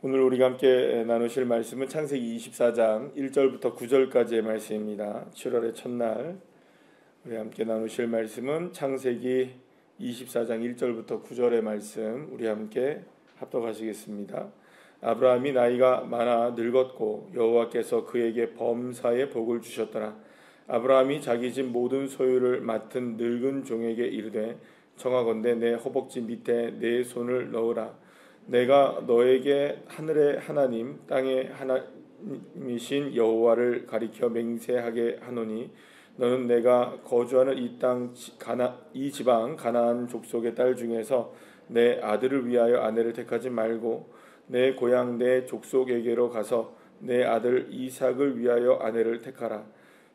오늘 우리가 함께 나누실 말씀은 창세기 24장 1절부터 9절까지의 말씀입니다. 7월의 첫날 우리 함께 나누실 말씀은 창세기 24장 1절부터 9절의 말씀 우리 함께 합독하시겠습니다. 아브라함이 나이가 많아 늙었고 여호와께서 그에게 범사의 복을 주셨더라. 아브라함이 자기 집 모든 소유를 맡은 늙은 종에게 이르되 청하건대 내 허벅지 밑에 내 손을 넣으라. 내가 너에게 하늘의 하나님 땅의 하나님이신 여호와를 가리켜 맹세하게 하노니 너는 내가 거주하는 이 지방 가나안 족속의 딸 중에서 내 아들을 위하여 아내를 택하지 말고 내 고향 내 족속에게로 가서 내 아들 이삭을 위하여 아내를 택하라.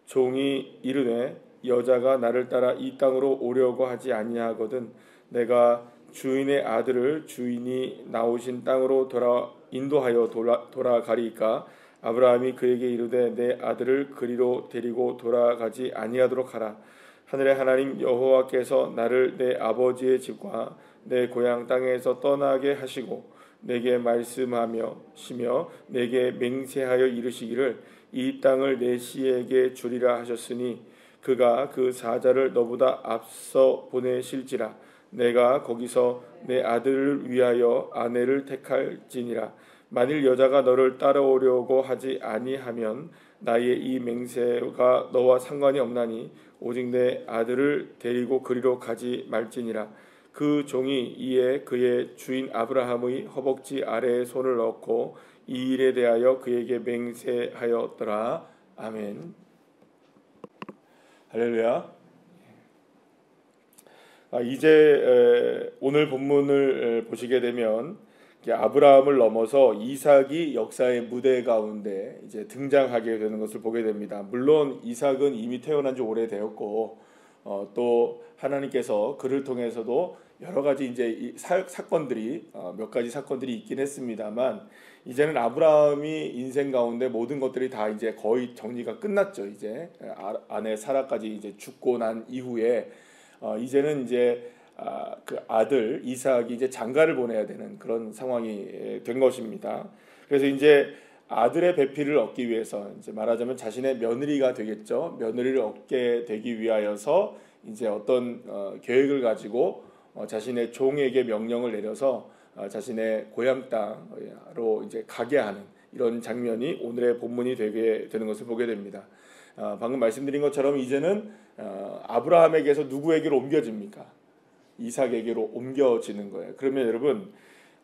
종이 이르되 여자가 나를 따라 이 땅으로 오려고 하지 아니하거든 내가 주인의 아들을 주인이 나오신 땅으로 인도하여 돌아가리이까. 아브라함이 그에게 이르되 내 아들을 그리로 데리고 돌아가지 아니하도록 하라. 하늘의 하나님 여호와께서 나를 내 아버지의 집과 내 고향 땅에서 떠나게 하시고 내게 말씀하며 내게 맹세하여 이르시기를 이 땅을 내 씨에게 주리라 하셨으니 그가 그 사자를 너보다 앞서 보내실지라. 내가 거기서 내 아들을 위하여 아내를 택할지니라. 만일 여자가 너를 따라오려고 하지 아니하면 나의 이 맹세가 너와 상관이 없나니 오직 내 아들을 데리고 그리로 가지 말지니라. 그 종이 이에 그의 주인 아브라함의 허벅지 아래에 손을 넣고 이 일에 대하여 그에게 맹세하였더라. 아멘. 할렐루야. 이제 오늘 본문을 보시게 되면 아브라함을 넘어서 이삭이 역사의 무대 가운데 이제 등장하게 되는 것을 보게 됩니다. 물론 이삭은 이미 태어난 지 오래되었고 또 하나님께서 그를 통해서도 여러 가지 이제 사건들이 몇 가지 사건들이 있긴 했습니다만 이제는 아브라함이 인생 가운데 모든 것들이 다 이제 거의 정리가 끝났죠. 이제 아내 사라까지 이제 죽고 난 이후에 이제는 이제 그 아들 이삭이 이제 장가를 보내야 되는 그런 상황이 된 것입니다. 그래서 이제 아들의 배필을 얻기 위해서 이제 말하자면 자신의 며느리가 되겠죠. 며느리를 얻게 되기 위하여서 이제 어떤 계획을 가지고 자신의 종에게 명령을 내려서 자신의 고향 땅으로 이제 가게 하는 이런 장면이 오늘의 본문이 되게 되는 것을 보게 됩니다. 방금 말씀드린 것처럼 이제는 아브라함에게서 누구에게로 옮겨집니까? 이삭에게로 옮겨지는 거예요. 그러면 여러분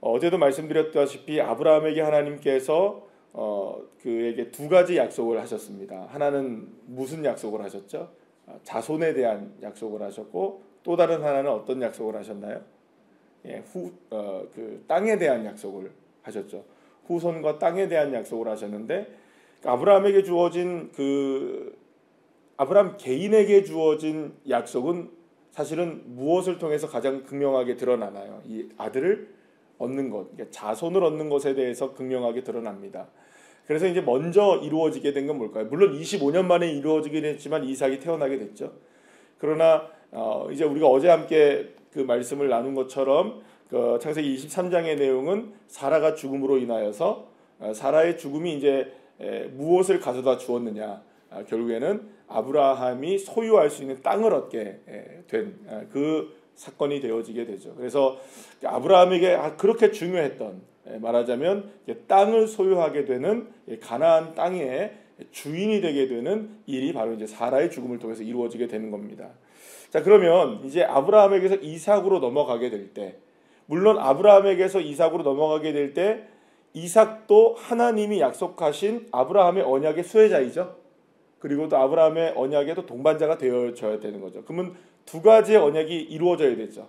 어제도 말씀드렸다시피 아브라함에게 하나님께서 그에게 두 가지 약속을 하셨습니다. 하나는 무슨 약속을 하셨죠? 자손에 대한 약속을 하셨고 또 다른 하나는 어떤 약속을 하셨나요? 그 땅에 대한 약속을 하셨죠. 후손과 땅에 대한 약속을 하셨는데 아브라함에게 주어진 아브라함 개인에게 주어진 약속은 사실은 무엇을 통해서 가장 극명하게 드러나나요? 이 아들을 얻는 것, 그러니까 자손을 얻는 것에 대해서 극명하게 드러납니다. 그래서 이제 먼저 이루어지게 된 건 뭘까요? 물론 25년 만에 이루어지긴 했지만 이삭이 태어나게 됐죠. 그러나 이제 우리가 어제 함께 그 말씀을 나눈 것처럼 그 창세기 23장의 내용은 사라가 죽음으로 인하여서 사라의 죽음이 이제 무엇을 가져다 주었느냐? 결국에는 아브라함이 소유할 수 있는 땅을 얻게 된 그 사건이 되어지게 되죠. 그래서 아브라함에게 그렇게 중요했던 말하자면 땅을 소유하게 되는 가나안 땅의 주인이 되게 되는 일이 바로 이제 사라의 죽음을 통해서 이루어지게 되는 겁니다. 자, 그러면 이제 아브라함에게서 이삭으로 넘어가게 될 때, 물론 아브라함에게서 이삭으로 넘어가게 될 때 이삭도 하나님이 약속하신 아브라함의 언약의 수혜자이죠. 그리고 또 아브라함의 언약에도 동반자가 되어져야 되는 거죠. 그러면 두 가지의 언약이 이루어져야 되죠.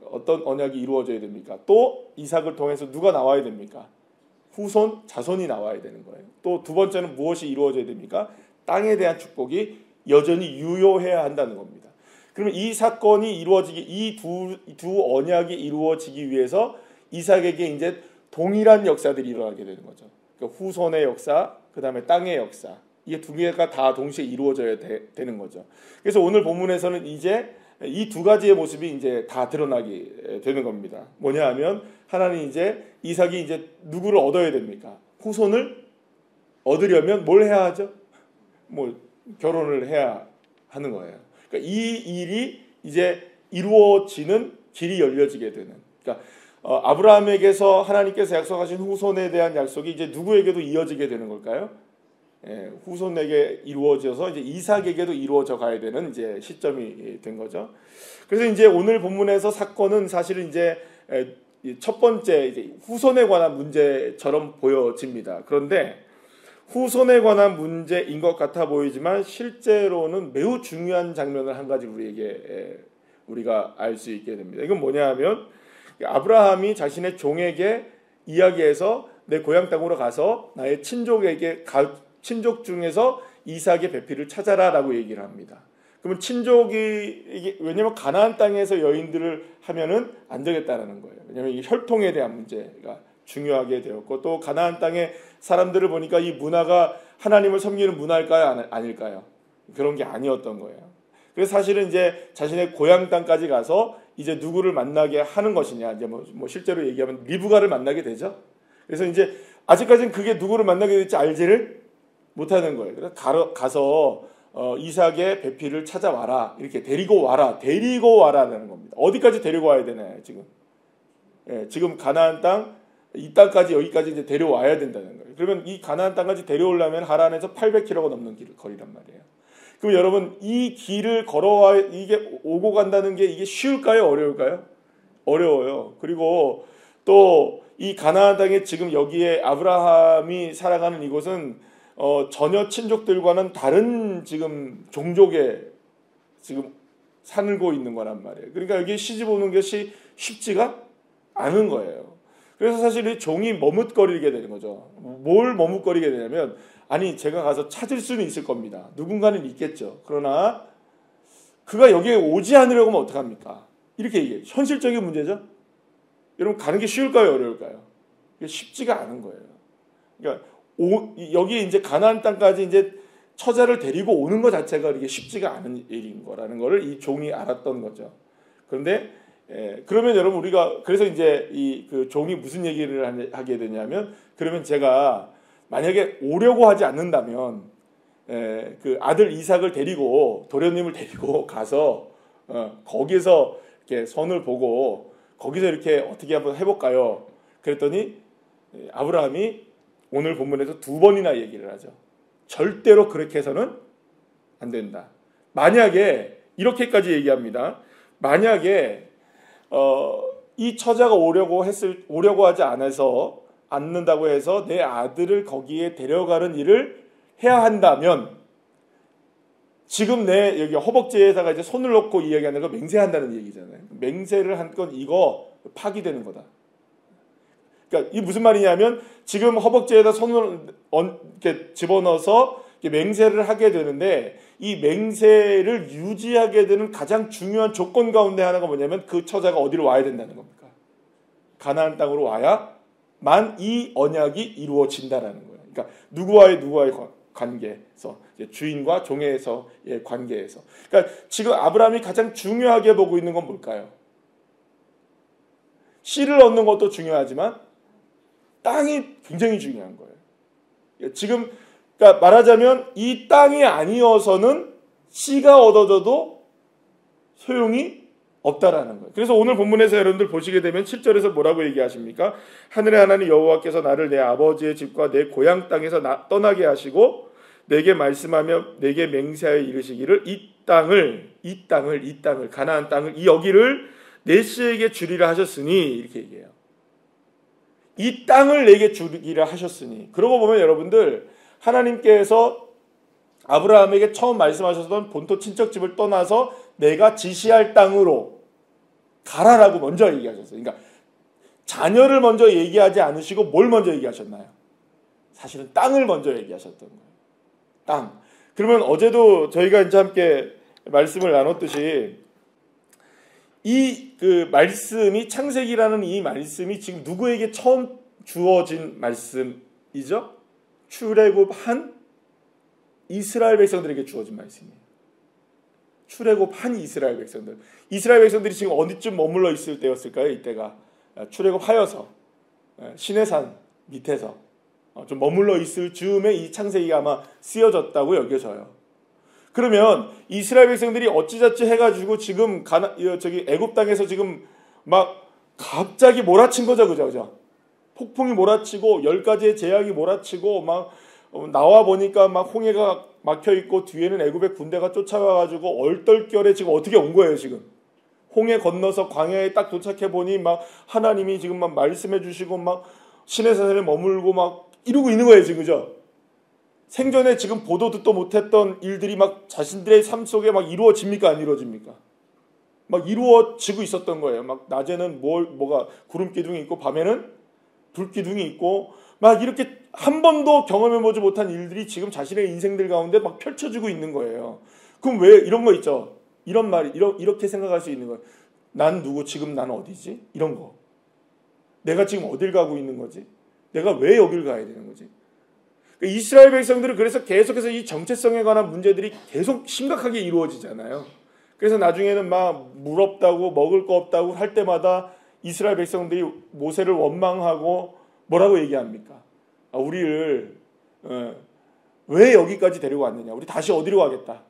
어떤 언약이 이루어져야 됩니까? 또 이삭을 통해서 누가 나와야 됩니까? 후손, 자손이 나와야 되는 거예요. 또 두 번째는 무엇이 이루어져야 됩니까? 땅에 대한 축복이 여전히 유효해야 한다는 겁니다. 그러면 이 사건이 이루어지기, 이 두 언약이 이루어지기 위해서 이삭에게 이제 동일한 역사들이 일어나게 되는 거죠. 그러니까 후손의 역사, 그 다음에 땅의 역사. 이게 두 개가 다 동시에 이루어져야 되는 거죠. 그래서 오늘 본문에서는 이제 이 두 가지의 모습이 이제 다 드러나게 되는 겁니다. 뭐냐 하면 하나님 이제 이삭이 이제 누구를 얻어야 됩니까? 후손을 얻으려면 뭘 해야 하죠? 뭐 결혼을 해야 하는 거예요. 그러니까 이 일이 이제 이루어지는 길이 열려지게 되는. 그러니까 아브라함에게서 하나님께서 약속하신 후손에 대한 약속이 이제 누구에게도 이어지게 되는 걸까요? 후손에게 이루어져서 이제 이삭에게도 이루어져 가야 되는 이제 시점이 된 거죠. 그래서 이제 오늘 본문에서 사건은 사실은 이제 첫 번째 이제 후손에 관한 문제처럼 보여집니다. 그런데 후손에 관한 문제인 것 같아 보이지만 실제로는 매우 중요한 장면을 한 가지 우리가 알 수 있게 됩니다. 이건 뭐냐 하면 아브라함이 자신의 종에게 이야기해서 내 고향 땅으로 가서 나의 친족 중에서 이삭의 배필을 찾아라라고 얘기를 합니다. 그러면 친족이 왜냐하면 가나안 땅에서 여인들을 하면은 안 되겠다라는 거예요. 왜냐하면 이 혈통에 대한 문제가 중요하게 되었고 또 가나안 땅의 사람들을 보니까 이 문화가 하나님을 섬기는 문화일까요? 아닐까요? 그런 게 아니었던 거예요. 그래서 사실은 이제 자신의 고향 땅까지 가서 이제 누구를 만나게 하는 것이냐, 이제 뭐 실제로 얘기하면 리브가를 만나게 되죠. 그래서 이제 아직까지는 그게 누구를 만나게 될지 알지를 못하는 거예요. 그래서 가서 이삭의 배필을 찾아와라, 이렇게 데리고 와라라는 겁니다. 어디까지 데리고 와야 되나요, 지금? 지금 가나안 땅, 이 땅까지 여기까지 이제 데려와야 된다는 거예요. 그러면 이 가나안 땅까지 데려오려면 하란에서 800km가 넘는 거리란 말이에요. 그럼 여러분 이 길을 걸어와 이게 오고 간다는 게 이게 쉬울까요? 어려울까요? 어려워요. 그리고 또 이 가나안 땅에 지금 여기에 아브라함이 살아가는 이곳은 전혀 친족들과는 다른 지금 종족에 지금 살고 있는 거란 말이에요. 그러니까 여기 시집 오는 것이 쉽지가 않은 거예요. 그래서 사실 이 종이 머뭇거리게 되는 거죠. 뭘 머뭇거리게 되냐면 아니 제가 가서 찾을 수는 있을 겁니다. 누군가는 있겠죠. 그러나 그가 여기에 오지 않으려고 하면 어떡합니까? 이렇게 얘기해요. 현실적인 문제죠. 여러분 가는 게 쉬울까요? 어려울까요? 이게 쉽지가 않은 거예요. 그러니까 여기 이제 가나안 땅까지 이제 처자를 데리고 오는 것 자체가 이게 쉽지가 않은 일인 거라는 거를 이 종이 알았던 거죠. 그런데 그러면 여러분 우리가 그래서 이제 그 종이 무슨 얘기를 하게 되냐면 그러면 제가 만약에 오려고 하지 않는다면 그 아들 이삭을 데리고 도련님을 데리고 가서 거기서 이렇게 선을 보고 거기서 이렇게 어떻게 한번 해볼까요? 그랬더니 아브라함이 오늘 본문에서 2번이나 얘기를 하죠. 절대로 그렇게 해서는 안 된다. 만약에 이렇게까지 얘기합니다. 만약에 이 처자가 오려고 하지 않는다고 해서 내 아들을 거기에 데려가는 일을 해야 한다면 지금 내 여기 허벅지에다가 이제 손을 놓고 이야기하는 거 맹세한다는 얘기잖아요. 맹세를 한 건 이거 파기되는 거다. 그러니까 이 무슨 말이냐면 지금 허벅지에다 손을 이렇게 집어넣어서 맹세를 하게 되는데 이 맹세를 유지하게 되는 가장 중요한 조건 가운데 하나가 뭐냐면 그 처자가 어디로 와야 된다는 겁니까? 가나안 땅으로 와야만 이 언약이 이루어진다라는 거예요. 그러니까 누구와의 관계에서 주인과 종에서의 관계에서. 그러니까 지금 아브라함이 가장 중요하게 보고 있는 건 뭘까요? 씨를 얻는 것도 중요하지만 땅이 굉장히 중요한 거예요. 지금 그러니까 말하자면 이 땅이 아니어서는 씨가 얻어져도 소용이 없다라는 거예요. 그래서 오늘 본문에서 여러분들 보시게 되면 7절에서 뭐라고 얘기하십니까? 하늘의 하나님 여호와께서 나를 내 아버지의 집과 내 고향 땅에서 떠나게 하시고 내게 말씀하며 내게 맹세하여 이르시기를 이 땅을 가나안 땅을 이 여기를 내 씨에게 주리라 하셨으니 이렇게 얘기해요. 이 땅을 내게 주리라 하셨으니. 그러고 보면 여러분들 하나님께서 아브라함에게 처음 말씀하셨던 본토 친척집을 떠나서 내가 지시할 땅으로 가라라고 먼저 얘기하셨어요. 그러니까 자녀를 먼저 얘기하지 않으시고 뭘 먼저 얘기하셨나요? 사실은 땅을 먼저 얘기하셨던 거예요. 땅. 그러면 어제도 저희가 이제 함께 말씀을 나눴듯이 그 말씀이 창세기라는 이 말씀이 지금 누구에게 처음 주어진 말씀이죠? 출애굽한 이스라엘 백성들에게 주어진 말씀이에요. 출애굽한 이스라엘 백성들. 이스라엘 백성들이 지금 어디쯤 머물러 있을 때였을까요? 이때가 출애굽하여서 시내산 밑에서 좀 머물러 있을 즈음에 이 창세기가 아마 쓰여졌다고 여겨져요. 그러면 이스라엘 백성들이 어찌저찌 해가지고 지금 애굽 땅에서 지금 막 갑자기 몰아친 거죠, 그죠? 폭풍이 몰아치고 10가지의 재앙이 몰아치고 막 나와 보니까 막 홍해가 막혀 있고 뒤에는 애굽의 군대가 쫓아와가지고 얼떨결에 지금 어떻게 온 거예요, 지금? 홍해 건너서 광야에 딱 도착해 보니 막 하나님이 지금 막 말씀해 주시고 막 시내산에 머물고 막 이러고 있는 거예요, 지금, 그죠? 생전에 지금 보도 듣도 못했던 일들이 막 자신들의 삶 속에 막 이루어집니까, 안 이루어집니까? 막 이루어지고 있었던 거예요. 막 낮에는 뭐가 구름 기둥이 있고 밤에는 불 기둥이 있고 막 이렇게 한 번도 경험해보지 못한 일들이 지금 자신의 인생들 가운데 막 펼쳐지고 있는 거예요. 그럼 왜 이런 거 있죠? 이런 말이 이렇게 생각할 수 있는 거예요. 난 누구? 지금 난 어디지? 이런 거. 내가 지금 어딜 가고 있는 거지? 내가 왜 여길 가야 되는 거지? 이스라엘 백성들은 그래서 계속해서 이 정체성에 관한 문제들이 계속 심각하게 이루어지잖아요. 그래서 나중에는 막 물 없다고 먹을 거 없다고 할 때마다 이스라엘 백성들이 모세를 원망하고 뭐라고 얘기합니까? 우리를 왜 여기까지 데리고 왔느냐? 우리 다시 어디로 가겠다?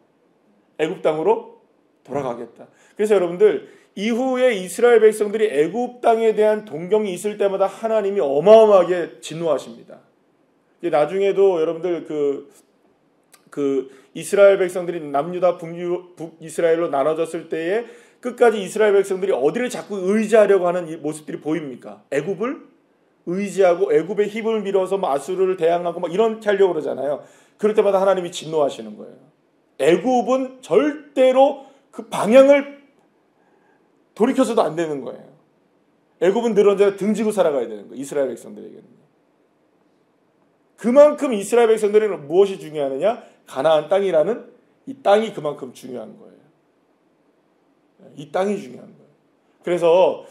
애굽 땅으로 돌아가겠다. 그래서 여러분들 이후에 이스라엘 백성들이 애굽 땅에 대한 동경이 있을 때마다 하나님이 어마어마하게 진노하십니다. 나중에도 여러분들 그 이스라엘 백성들이 남유다 북이스라엘로 나눠졌을 때에 끝까지 이스라엘 백성들이 어디를 자꾸 의지하려고 하는 이 모습들이 보입니까? 애굽을 의지하고 애굽의 힘을 밀어서 뭐 아수르를 대항하고 막 이렇게 하려고 그러잖아요. 그럴 때마다 하나님이 진노하시는 거예요. 애굽은 절대로 그 방향을 돌이켜서도 안 되는 거예요. 애굽은 늘 언제나 등지고 살아가야 되는 거예요. 이스라엘 백성들에게는. 그만큼 이스라엘 백성들에게는 무엇이 중요하느냐? 가나안 땅이라는 이 땅이 그만큼 중요한 거예요. 이 땅이 중요한 거예요. 그래서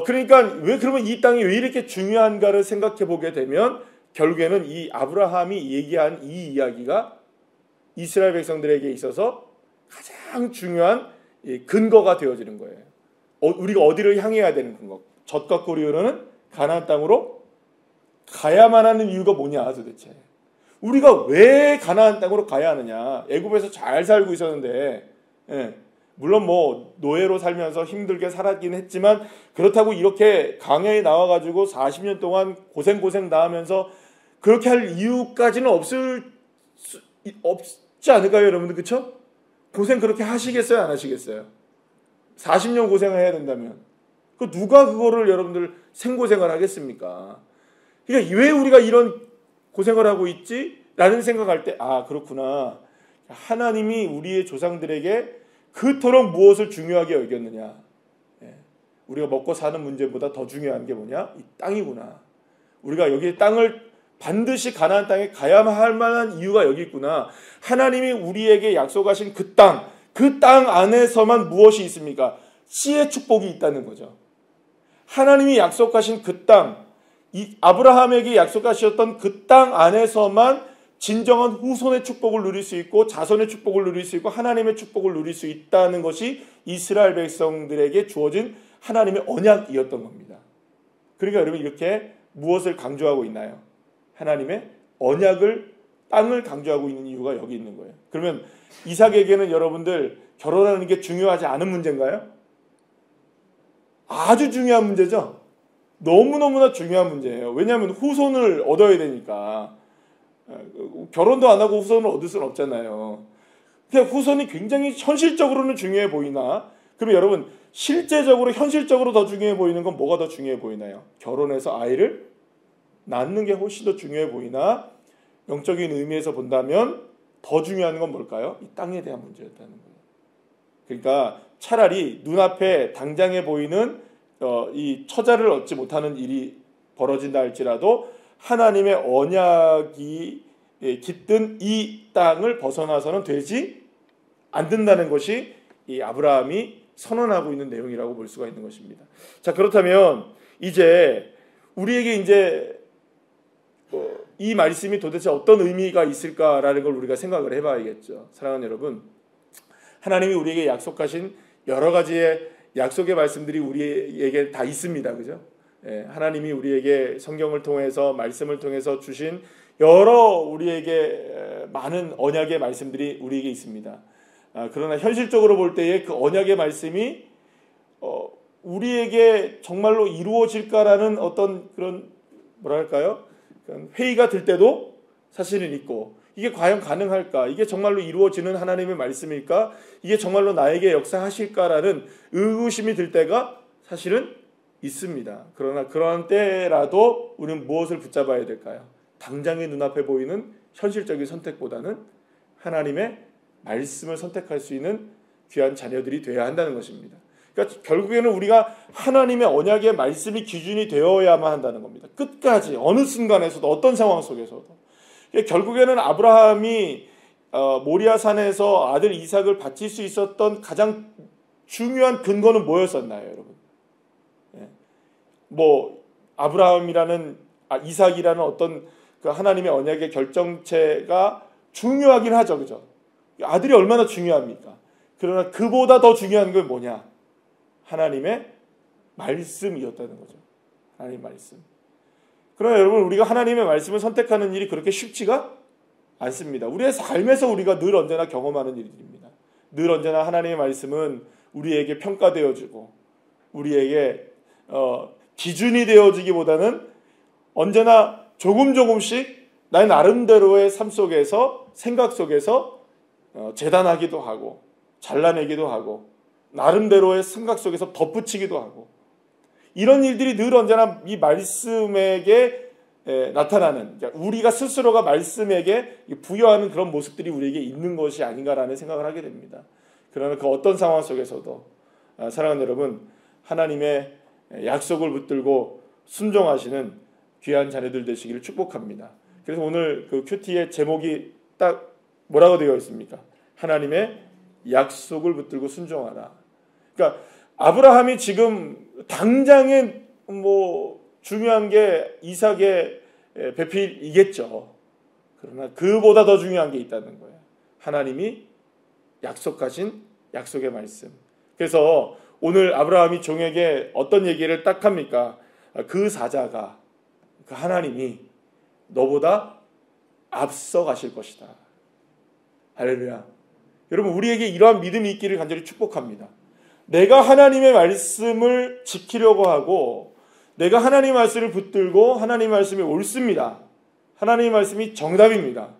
그러니까 왜 그러면 이 땅이 왜 이렇게 중요한가를 생각해 보게 되면 결국에는 이 아브라함이 얘기한 이 이야기가 이스라엘 백성들에게 있어서 가장 중요한 근거가 되어지는 거예요. 우리가 어디를 향해야 되는 근거. 젖과 꿀이 흐르는 가나안 땅으로 가야만 하는 이유가 뭐냐 도대체. 우리가 왜 가나안 땅으로 가야 하느냐. 애굽에서 잘 살고 있었는데 물론 뭐 노예로 살면서 힘들게 살았긴 했지만 그렇다고 이렇게 광야에 나와가지고 40년 동안 고생 다 하면서 그렇게 할 이유까지는 없지 않을까요 여러분들? 그쵸? 고생 그렇게 하시겠어요 안 하시겠어요? 40년 고생을 해야 된다면 누가 그거를 여러분들 생고생을 하겠습니까? 그러니까 왜 우리가 이런 고생을 하고 있지? 라는 생각할 때 그렇구나. 하나님이 우리의 조상들에게 그토록 무엇을 중요하게 여겼느냐. 우리가 먹고 사는 문제보다 더 중요한 게 뭐냐? 이 땅이구나. 우리가 여기 땅을 반드시 가나안 땅에 가야만 할 만한 이유가 여기 있구나. 하나님이 우리에게 약속하신 그 땅 안에서만 무엇이 있습니까? 씨의 축복이 있다는 거죠. 하나님이 약속하신 그 땅, 이 아브라함에게 약속하셨던 그 땅 안에서만 진정한 후손의 축복을 누릴 수 있고 자손의 축복을 누릴 수 있고 하나님의 축복을 누릴 수 있다는 것이 이스라엘 백성들에게 주어진 하나님의 언약이었던 겁니다. 그러니까 여러분 이렇게 무엇을 강조하고 있나요? 하나님의 언약을 땅을 강조하고 있는 이유가 여기 있는 거예요. 그러면 이삭에게는 여러분들 결혼하는 게 중요하지 않은 문제인가요? 아주 중요한 문제죠. 너무너무나 중요한 문제예요. 왜냐하면 후손을 얻어야 되니까. 결혼도 안 하고 후손을 얻을 수는 없잖아요. 그러니까 후손이 굉장히 현실적으로는 중요해 보이나? 그럼 여러분 실제적으로 현실적으로 더 중요해 보이는 건 뭐가 더 중요해 보이나요? 결혼해서 아이를 낳는 게 훨씬 더 중요해 보이나? 영적인 의미에서 본다면 더 중요한 건 뭘까요? 이 땅에 대한 문제였다는 거예요. 그러니까 차라리 눈앞에 당장에 보이는 이 처자를 얻지 못하는 일이 벌어진다 할지라도 하나님의 언약이 깃든 이 땅을 벗어나서는 되지 않는다는 것이 이 아브라함이 선언하고 있는 내용이라고 볼 수가 있는 것입니다. 자, 그렇다면 이제 우리에게 이제 이 말씀이 도대체 어떤 의미가 있을까라는 걸 우리가 생각을 해봐야겠죠. 사랑하는 여러분, 하나님이 우리에게 약속하신 여러 가지의 약속의 말씀들이 우리에게 다 있습니다. 그죠? 예, 하나님이 우리에게 성경을 통해서 말씀을 통해서 주신 여러 우리에게 많은 언약의 말씀들이 우리에게 있습니다. 그러나 현실적으로 볼 때에 그 언약의 말씀이 우리에게 정말로 이루어질까라는 어떤 그런 뭐랄까요? 회의가 들 때도 사실은 있고, 이게 과연 가능할까? 이게 정말로 이루어지는 하나님의 말씀일까? 이게 정말로 나에게 역사하실까라는 의구심이 들 때가 사실은 있습니다. 그러나 그러한 때라도 우리는 무엇을 붙잡아야 될까요? 당장의 눈앞에 보이는 현실적인 선택보다는 하나님의 말씀을 선택할 수 있는 귀한 자녀들이 되어야 한다는 것입니다. 그러니까 결국에는 우리가 하나님의 언약의 말씀이 기준이 되어야만 한다는 겁니다. 끝까지 어느 순간에서도 어떤 상황 속에서도. 결국에는 아브라함이 모리아산에서 아들 이삭을 바칠 수 있었던 가장 중요한 근거는 뭐였었나요, 여러분? 뭐 아브라함이라는 이삭이라는 어떤 그 하나님의 언약의 결정체가 중요하긴 하죠, 그죠? 아들이 얼마나 중요합니까? 그러나 그보다 더 중요한 건 뭐냐? 하나님의 말씀이었다는 거죠. 하나님의 말씀. 그러나 여러분, 우리가 하나님의 말씀을 선택하는 일이 그렇게 쉽지가 않습니다. 우리의 삶에서 우리가 늘 언제나 경험하는 일들입니다. 늘 언제나 하나님의 말씀은 우리에게 평가되어지고 우리에게 기준이 되어지기보다는 언제나 조금씩 나의 나름대로의 삶 속에서, 생각 속에서 재단하기도 하고 잘라내기도 하고 나름대로의 생각 속에서 덧붙이기도 하고, 이런 일들이 늘 언제나 이 말씀에게 나타나는, 우리가 스스로가 말씀에게 부여하는 그런 모습들이 우리에게 있는 것이 아닌가라는 생각을 하게 됩니다. 그러나 그 어떤 상황 속에서도 사랑하는 여러분, 하나님의 약속을 붙들고 순종하시는 귀한 자녀들 되시기를 축복합니다. 그래서 오늘 그 큐티의 제목이 딱 뭐라고 되어 있습니까? 하나님의 약속을 붙들고 순종하라. 그러니까 아브라함이 지금 당장에 뭐 중요한 게 이삭의 배필이겠죠. 그러나 그보다 더 중요한 게 있다는 거예요. 하나님이 약속하신 약속의 말씀. 그래서 오늘 아브라함이 종에게 어떤 얘기를 딱 합니까? 그 사자가, 그 하나님이 너보다 앞서 가실 것이다. 할렐루야. 여러분, 우리에게 이러한 믿음이 있기를 간절히 축복합니다. 내가 하나님의 말씀을 지키려고 하고 내가 하나님의 말씀을 붙들고 하나님의 말씀이 옳습니다. 하나님의 말씀이 정답입니다.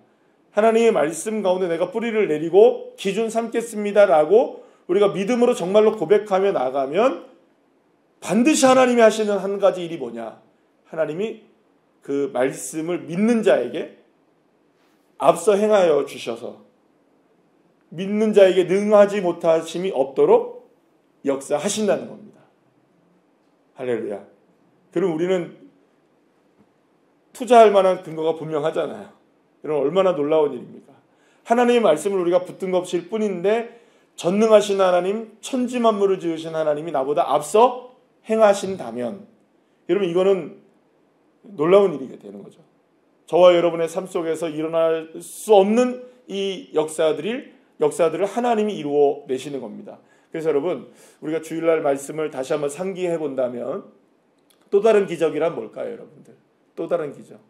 하나님의 말씀 가운데 내가 뿌리를 내리고 기준 삼겠습니다라고 우리가 믿음으로 정말로 고백하며 나가면 반드시 하나님이 하시는 한 가지 일이 뭐냐? 하나님이 그 말씀을 믿는 자에게 앞서 행하여 주셔서 믿는 자에게 능하지 못하심이 없도록 역사하신다는 겁니다. 할렐루야. 그럼 우리는 투자할 만한 근거가 분명하잖아요. 여러분, 얼마나 놀라운 일입니까? 하나님의 말씀을 우리가 붙든 것일 뿐인데 전능하신 하나님, 천지만물을 지으신 하나님이 나보다 앞서 행하신다면, 여러분, 이거는 놀라운 일이 되는 거죠. 저와 여러분의 삶 속에서 일어날 수 없는 이 역사들을 하나님이 이루어 내시는 겁니다. 그래서 여러분, 우리가 주일날 말씀을 다시 한번 상기해 본다면 또 다른 기적이란 뭘까요, 여러분들? 또 다른 기적.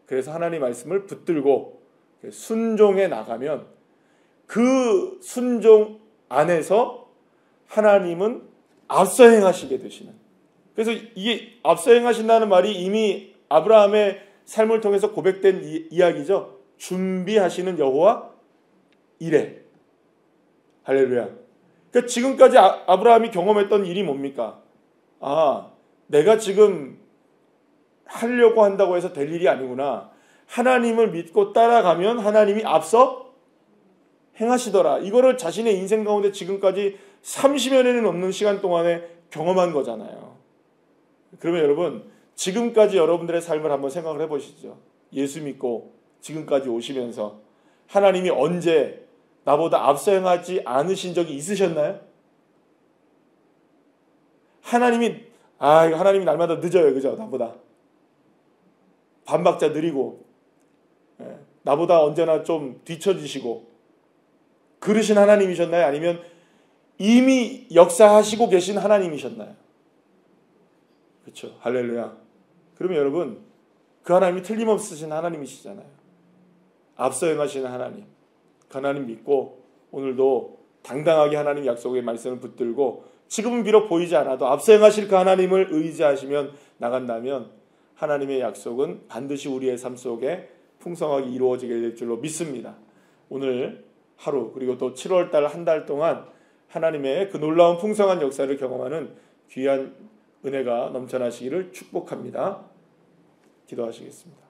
그래서 하나님 말씀을 붙들고 순종해 나가면 그 순종 안에서 하나님은 앞서 행하시게 되시는. 그래서 이게 앞서 행하신다는 말이 이미 아브라함의 삶을 통해서 고백된 이야기죠. 준비하시는 여호와 이레. 할렐루야. 그러니까 지금까지 아브라함이 경험했던 일이 뭡니까? 내가 지금 하려고 한다고 해서 될 일이 아니구나. 하나님을 믿고 따라가면 하나님이 앞서 행하시더라. 이거를 자신의 인생 가운데 지금까지 30여 년이 넘는 시간 동안에 경험한 거잖아요. 그러면 여러분, 지금까지 여러분들의 삶을 한번 생각을 해보시죠. 예수 믿고 지금까지 오시면서 하나님이 언제 나보다 앞서 행하지 않으신 적이 있으셨나요? 하나님이 날마다 늦어요. 그죠? 나보다. 반박자 느리고 나보다 언제나 좀 뒤처지시고 그러신 하나님이셨나요? 아니면 이미 역사하시고 계신 하나님이셨나요? 그렇죠. 할렐루야. 그러면 여러분, 그 하나님이 틀림없으신 하나님이시잖아요. 앞서 행하시는 하나님. 그 하나님 믿고 오늘도 당당하게 하나님 약속의 말씀을 붙들고 지금은 비록 보이지 않아도 앞서 행하실 그 하나님을 의지하시면 나간다면 하나님의 약속은 반드시 우리의 삶 속에 풍성하게 이루어지게 될 줄로 믿습니다. 오늘 하루 그리고 또 7월달 한 달 동안 하나님의 그 놀라운 풍성한 역사를 경험하는 귀한 은혜가 넘쳐나시기를 축복합니다. 기도하시겠습니다.